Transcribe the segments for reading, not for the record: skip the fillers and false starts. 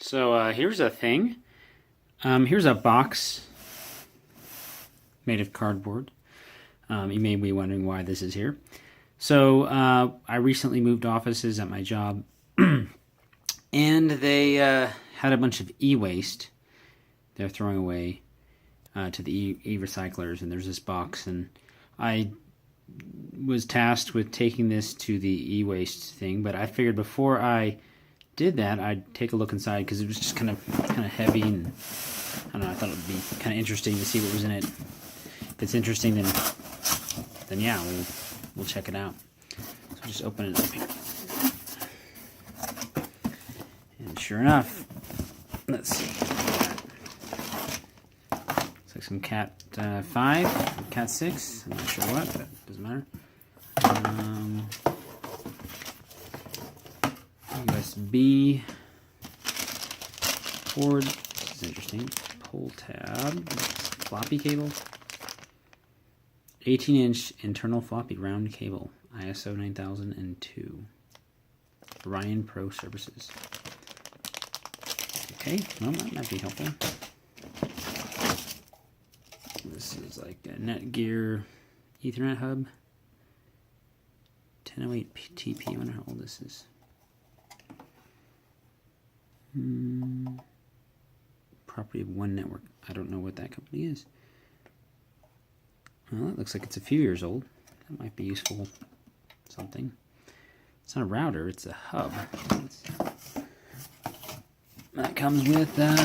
So here's a thing. Here's a box made of cardboard. You may be wondering why this is here. So I recently moved offices at my job, and they had a bunch of e-waste they're throwing away to the e-recyclers, and there's this box, and I was tasked with taking this to the e-waste thing, but I figured before I did that, I'd take a look inside because it was just kind of heavy, and I don't know, I thought it would be kind of interesting to see what was in it. If it's interesting, then yeah, we'll check it out. So just open it up here, and sure enough, let's see. Looks like some Cat 5, Cat 6. I'm not sure what, but it doesn't matter. USB cord. This is interesting. Pull tab. Floppy cable. 18-inch internal floppy round cable. ISO 9002. Ryan Pro Services. Okay, well, that might be helpful. This is like a Netgear Ethernet hub. 1008 TP. I wonder how old this is. Property of One Network. I don't know what that company is. Well, it looks like it's a few years old. That might be useful. Something. It's not a router, it's a hub. That comes with like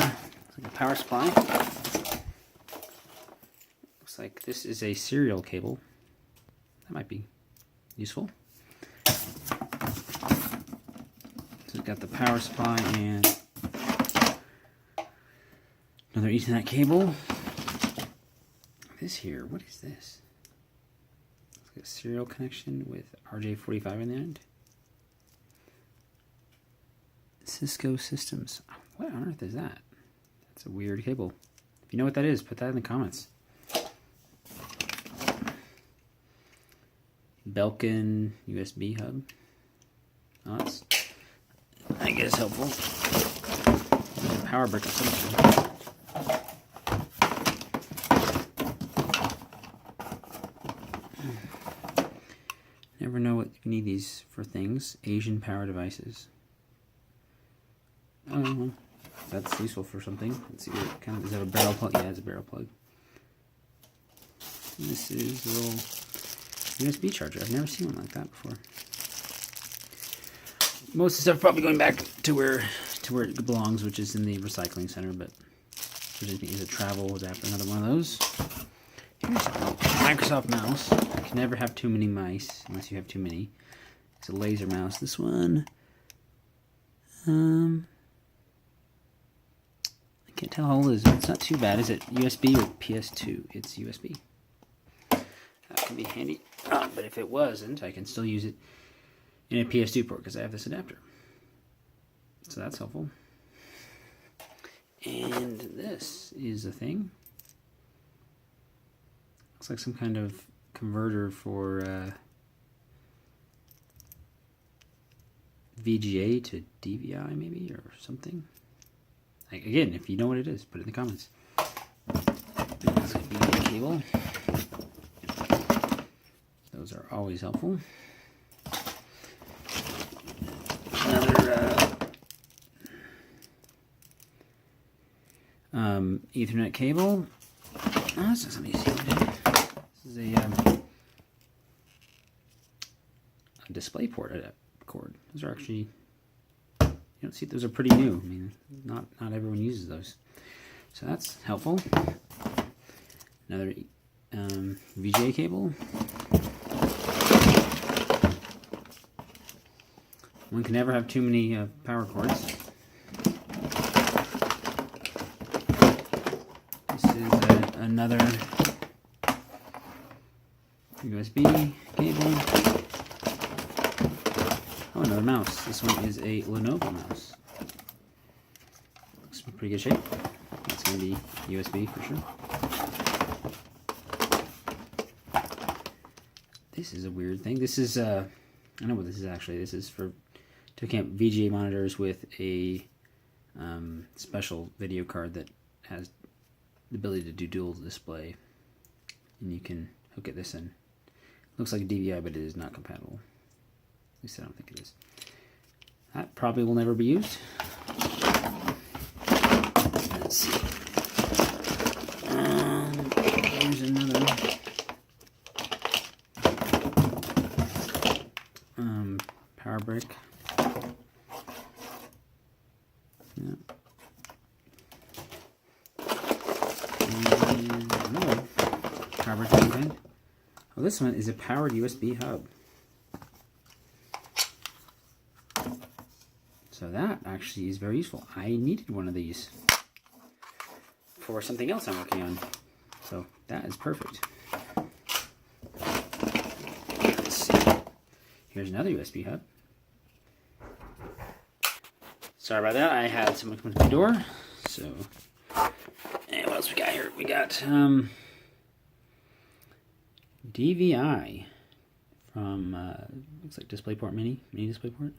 a power supply. Looks like this is a serial cable. That might be useful. So it's got the power supply and another Ethernet cable. This here, what is this? It's like a serial connection with RJ45 in the end. Cisco Systems. What on earth is that? That's a weird cable. If you know what that is, put that in the comments. Belkin USB Hub. Oh, that's, I guess, helpful. There's a power brick of some sort. Never know what you need these for things. Asian power devices. Oh, that's useful for something. Let's see what kind of, is that a barrel plug? Yeah, it's a barrel plug. This is a little USB charger. I've never seen one like that before. Most of the stuff probably going back to where it belongs, which is in the recycling center, but is a travel adapter, another one of those. Here's a Microsoft mouse. You can never have too many mice unless you have too many. It's a laser mouse. This one, I can't tell how old it is. It's not too bad. Is it USB or PS2? It's USB. That can be handy. But if it wasn't, I can still use it in a PS2 port because I have this adapter. So that's helpful. And this is a thing. Looks like some kind of converter for VGA to DVI maybe, or something. Again, if you know what it is, put it in the comments. That's a VGA cable. Those are always helpful. Another Ethernet cable. Oh, this is something easy. This is a display port cord. Those are actually, you don't see, those are pretty new. I mean, not everyone uses those, so that's helpful. Another VGA cable. One can never have too many power cords. This is another USB cable. Oh, another mouse. This one is a Lenovo mouse. Looks in pretty good shape. It's going to be USB for sure. This is a weird thing. This is, I know what this is actually. This is for to connect VGA monitors with a special video card that has the ability to do dual display, and you can hook it this in. Looks like a DVI, but it is not compatible. At least I don't think it is. That probably will never be used. Let's see. Here's another power brick. Yeah. And another power brick again. Oh, this one is a powered USB hub. So that actually is very useful. I needed one of these for something else I'm working on. So that is perfect. Let's see. Here's another USB hub. Sorry about that. I had someone come to the door. So, and what else we got here? We got DVI from looks like DisplayPort mini DisplayPort.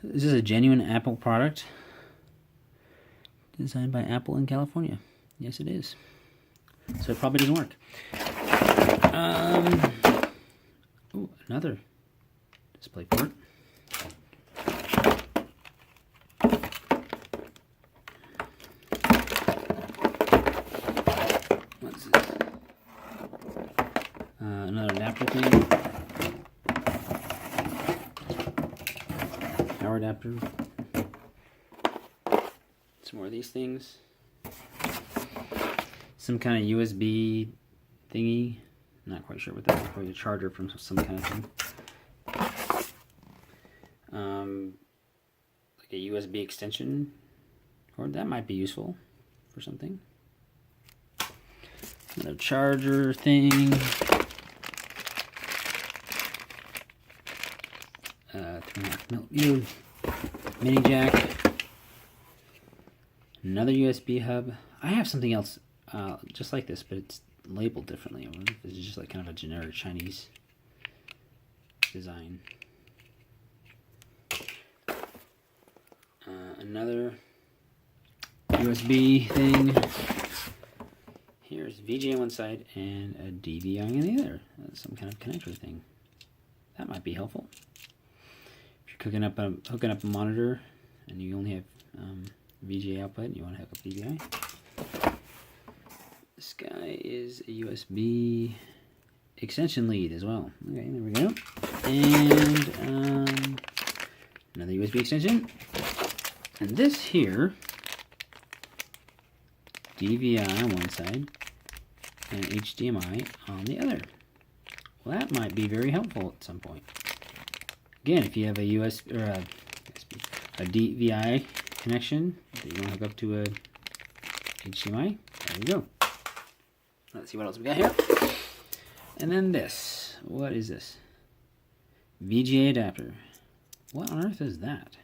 This is a genuine Apple product designed by Apple in California. Yes, it is. So it probably doesn't work. Ooh, another DisplayPort. What's this? Another adapter thing. Power adapter. Some more of these things. Some kind of USB thingy. Not quite sure what that is. Probably a charger from some kind of thing. Like a USB extension cord. That might be useful for something. Another charger thing. 3.5 millimeter mini jack. Another USB hub. I have something else just like this, but it's labeled differently. I wonder if this is just like kind of a generic Chinese design. Another USB thing. Here's VGA on one side and a DVI on the other. That's some kind of connector thing. That might be helpful. If you're hooking up a monitor and you only have VGA output and you want to hook up DVI. This guy is a USB extension lead as well. Okay, there we go. And another USB extension. And this here, DVI on one side and HDMI on the other. Well, that might be very helpful at some point. Again, if you have a USB or a DVI connection that you want to hook up to a HDMI, there you go. Let's see what else we got here. And then this. What is this? Vga Adapter. What on earth is that?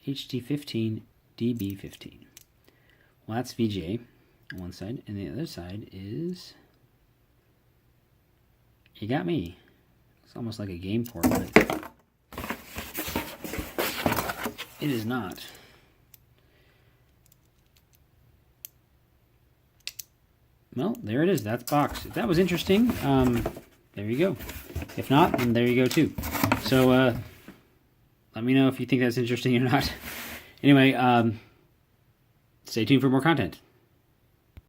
HT15 DB15. Well, that's VGA on one side, and the other side is... You got me. It's almost like a game port, but it is not. Well, there it is. That's box. If that was interesting, there you go. If not, then there you go too. So let me know if you think that's interesting or not. Anyway, stay tuned for more content.